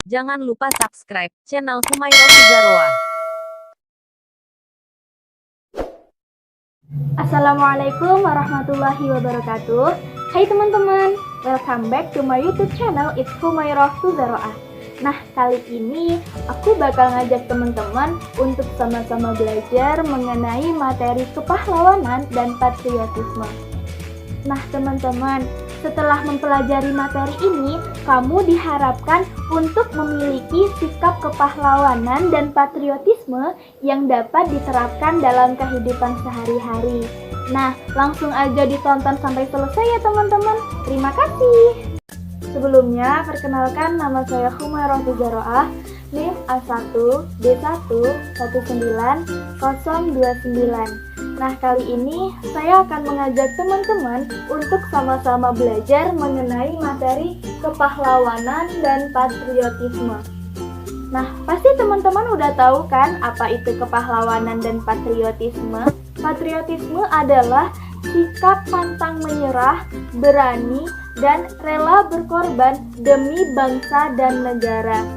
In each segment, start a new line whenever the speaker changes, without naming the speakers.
Jangan lupa subscribe channel Humairah Tuzaroah.
Assalamualaikum warahmatullahi wabarakatuh. Hai teman-teman, welcome back to my YouTube channel It's Humairah Tuzaroah. Nah, kali ini aku bakal ngajak teman-teman untuk sama-sama belajar mengenai materi kepahlawanan dan patriotisme. Nah, teman-teman, setelah mempelajari materi ini, kamu diharapkan untuk memiliki sikap kepahlawanan dan patriotisme yang dapat diterapkan dalam kehidupan sehari-hari. Nah, langsung aja ditonton sampai selesai ya teman-teman. Terima kasih. Sebelumnya, perkenalkan nama saya Humairah Tuzaroah, NIM A1 D1 19029. Nah, kali ini saya akan mengajak teman-teman untuk sama-sama belajar mengenai materi kepahlawanan dan patriotisme. Nah, pasti teman-teman udah tahu kan apa itu kepahlawanan dan patriotisme? Patriotisme adalah sikap pantang menyerah, berani, dan rela berkorban demi bangsa dan negara.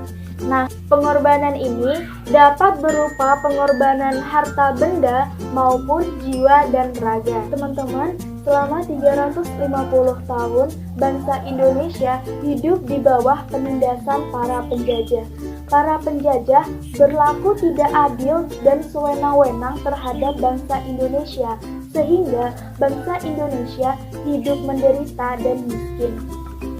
Nah, pengorbanan ini dapat berupa pengorbanan harta benda maupun jiwa dan raga. Teman-teman, selama 350 tahun, bangsa Indonesia hidup di bawah penindasan para penjajah. Para penjajah berlaku tidak adil dan sewenang-wenang terhadap bangsa Indonesia, sehingga bangsa Indonesia hidup menderita dan miskin.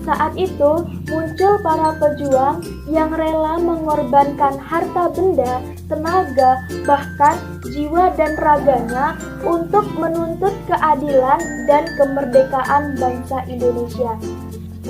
Saat itu, muncul para pejuang yang rela mengorbankan harta benda, tenaga, bahkan jiwa dan raganya untuk menuntut keadilan dan kemerdekaan bangsa Indonesia.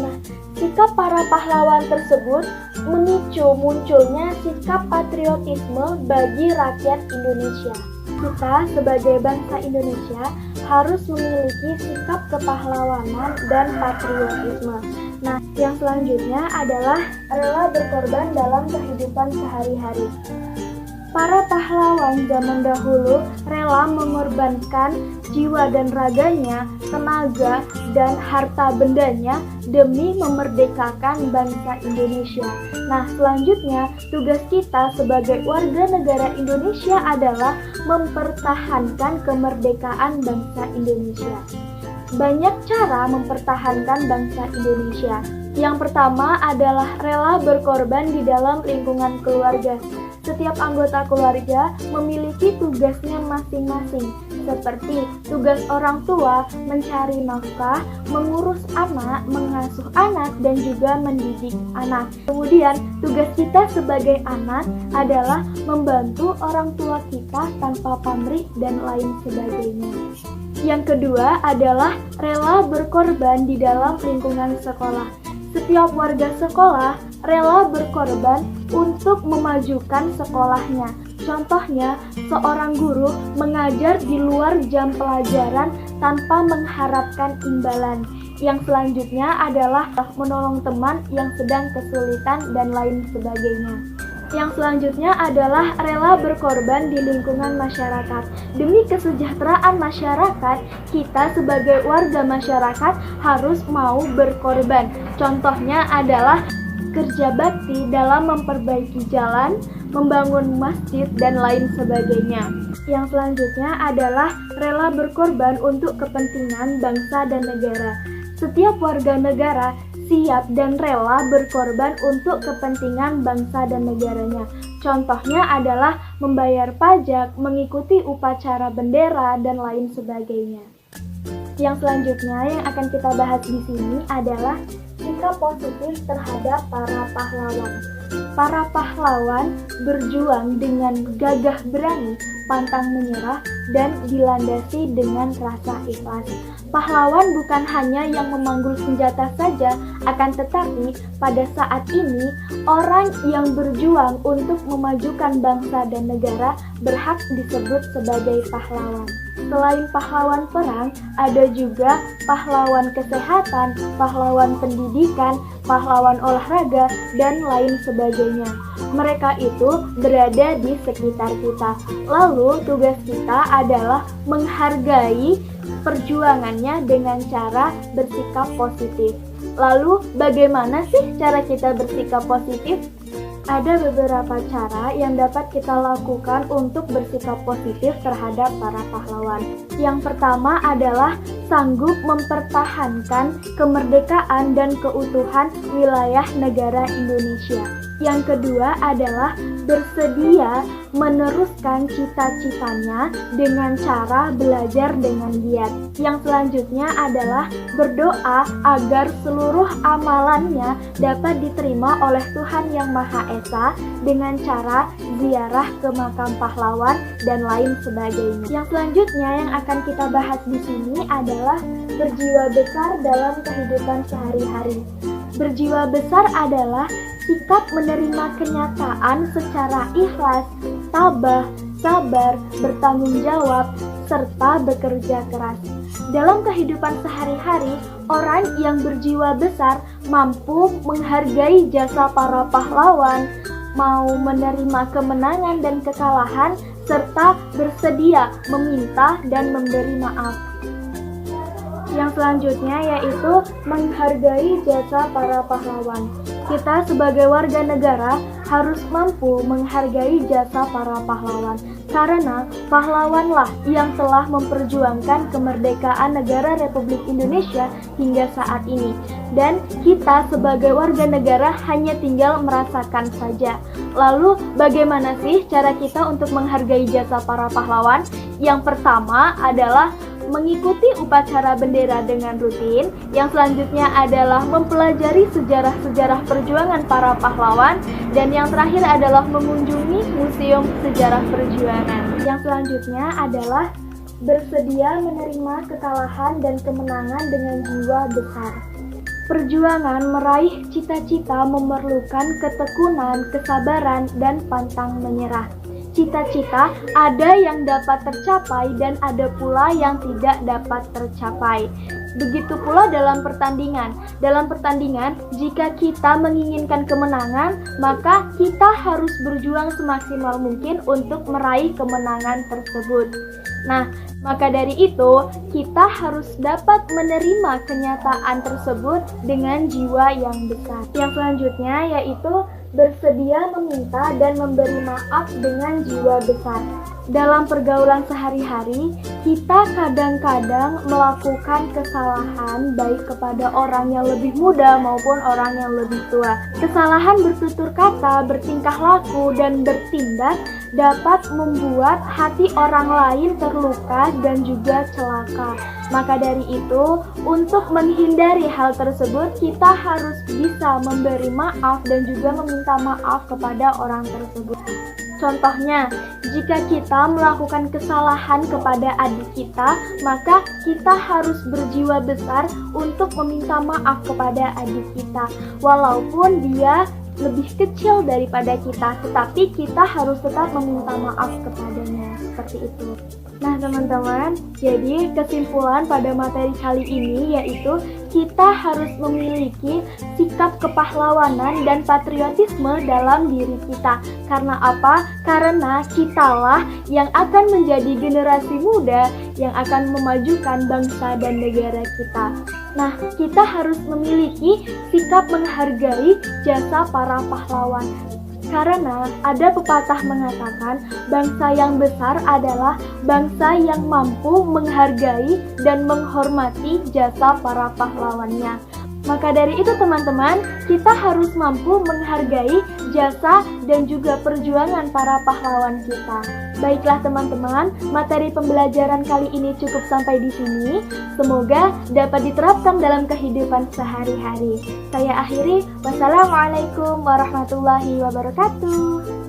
Nah, sikap para pahlawan tersebut memicu munculnya sikap patriotisme bagi rakyat Indonesia. Kita sebagai bangsa Indonesia harus memiliki sikap kepahlawanan dan patriotisme. Nah, yang selanjutnya adalah rela berkorban dalam kehidupan sehari-hari. Para pahlawan zaman dahulu rela mengorbankan jiwa dan raganya, tenaga, dan harta bendanya demi memerdekakan bangsa Indonesia. Nah, selanjutnya tugas kita sebagai warga negara Indonesia adalah mempertahankan kemerdekaan bangsa Indonesia. Banyak cara mempertahankan bangsa Indonesia. Yang pertama adalah rela berkorban di dalam lingkungan keluarga. Setiap anggota keluarga memiliki tugasnya masing-masing, seperti tugas orang tua mencari nafkah, mengurus anak, mengasuh anak, dan juga mendidik anak. Kemudian, tugas kita sebagai anak adalah membantu orang tua kita tanpa pamrih dan lain sebagainya. Yang kedua adalah rela berkorban di dalam lingkungan sekolah. Setiap warga sekolah rela berkorban untuk memajukan sekolahnya. Contohnya, seorang guru mengajar di luar jam pelajaran tanpa mengharapkan imbalan. Yang selanjutnya adalah menolong teman yang sedang kesulitan dan lain sebagainya. Yang selanjutnya adalah rela berkorban di lingkungan masyarakat. Demi kesejahteraan masyarakat, kita sebagai warga masyarakat harus mau berkorban. Contohnya adalah kerja bakti dalam memperbaiki jalan, membangun masjid, dan lain sebagainya. Yang selanjutnya adalah rela berkorban untuk kepentingan bangsa dan negara. Setiap warga negara siap dan rela berkorban untuk kepentingan bangsa dan negaranya. Contohnya adalah membayar pajak, mengikuti upacara bendera, dan lain sebagainya. Yang selanjutnya yang akan kita bahas di sini adalah sikap positif terhadap para pahlawan. Para pahlawan berjuang dengan gagah berani, pantang menyerah, dan dilandasi dengan rasa ikhlas. Pahlawan bukan hanya yang memanggul senjata saja, akan tetapi pada saat ini orang yang berjuang untuk memajukan bangsa dan negara berhak disebut sebagai pahlawan. Selain pahlawan perang, ada juga pahlawan kesehatan, pahlawan pendidikan, pahlawan olahraga, dan lain sebagainya. Mereka itu berada di sekitar kita. Lalu tugas kita adalah menghargai perjuangannya dengan cara bersikap positif. Lalu bagaimana sih cara kita bersikap positif? Ada beberapa cara yang dapat kita lakukan untuk bersikap positif terhadap para pahlawan. Yang pertama adalah sanggup mempertahankan kemerdekaan dan keutuhan wilayah negara Indonesia. Yang kedua adalah bersedia meneruskan cita-citanya dengan cara belajar dengan giat. Yang selanjutnya adalah berdoa agar seluruh amalannya dapat diterima oleh Tuhan Yang Maha Esa dengan cara ziarah ke makam pahlawan dan lain sebagainya. Yang selanjutnya yang akan kita bahas di sini adalah berjiwa besar dalam kehidupan sehari-hari. Berjiwa besar adalah sikap menerima kenyataan secara ikhlas, tabah, sabar, bertanggung jawab, serta bekerja keras. Dalam kehidupan sehari-hari, orang yang berjiwa besar mampu menghargai jasa para pahlawan, mau menerima kemenangan dan kekalahan, serta bersedia meminta dan memberi maaf. Yang selanjutnya yaitu menghargai jasa para pahlawan. Kita sebagai warga negara harus mampu menghargai jasa para pahlawan, karena pahlawanlah yang telah memperjuangkan kemerdekaan negara Republik Indonesia hingga saat ini. Dan kita sebagai warga negara hanya tinggal merasakan saja. Lalu bagaimana sih cara kita untuk menghargai jasa para pahlawan? Yang pertama adalah mengikuti upacara bendera dengan rutin. Yang selanjutnya adalah mempelajari sejarah-sejarah perjuangan para pahlawan. Dan yang terakhir adalah mengunjungi Museum Sejarah Perjuangan. Yang selanjutnya adalah bersedia menerima kekalahan dan kemenangan dengan jiwa besar. Perjuangan meraih cita-cita memerlukan ketekunan, kesabaran, dan pantang menyerah. Cita-cita ada yang dapat tercapai dan ada pula yang tidak dapat tercapai. Begitu pula dalam pertandingan. Dalam pertandingan, jika kita menginginkan kemenangan, maka kita harus berjuang semaksimal mungkin untuk meraih kemenangan tersebut. Nah, maka dari itu, kita harus dapat menerima kenyataan tersebut dengan jiwa yang besar. Yang selanjutnya yaitu bersedia meminta dan memberi maaf dengan jiwa besar. Dalam pergaulan sehari-hari, kita kadang-kadang melakukan kesalahan baik kepada orang yang lebih muda maupun orang yang lebih tua. Kesalahan bertutur kata, bertingkah laku, dan bertindak dapat membuat hati orang lain terluka dan juga celaka. Maka dari itu, untuk menghindari hal tersebut, kita harus bisa memberi maaf dan juga meminta maaf kepada orang tersebut. Contohnya, jika kita melakukan kesalahan kepada adik kita, maka kita harus berjiwa besar untuk meminta maaf kepada adik kita. Walaupun dia lebih kecil daripada kita, tetapi kita harus tetap meminta maaf kepadanya. Seperti itu. Nah teman-teman, jadi kesimpulan pada materi kali ini yaitu kita harus memiliki sikap kepahlawanan dan patriotisme dalam diri kita. Karena apa? Karena kitalah yang akan menjadi generasi muda yang akan memajukan bangsa dan negara kita. Nah, kita harus memiliki sikap menghargai jasa para pahlawan. Karena ada pepatah mengatakan bangsa yang besar adalah bangsa yang mampu menghargai dan menghormati jasa para pahlawannya. Maka dari itu teman-teman, kita harus mampu menghargai jasa dan juga perjuangan para pahlawan kita. Baiklah teman-teman, materi pembelajaran kali ini cukup sampai di sini. Semoga dapat diterapkan dalam kehidupan sehari-hari. Saya akhiri, wassalamualaikum warahmatullahi wabarakatuh.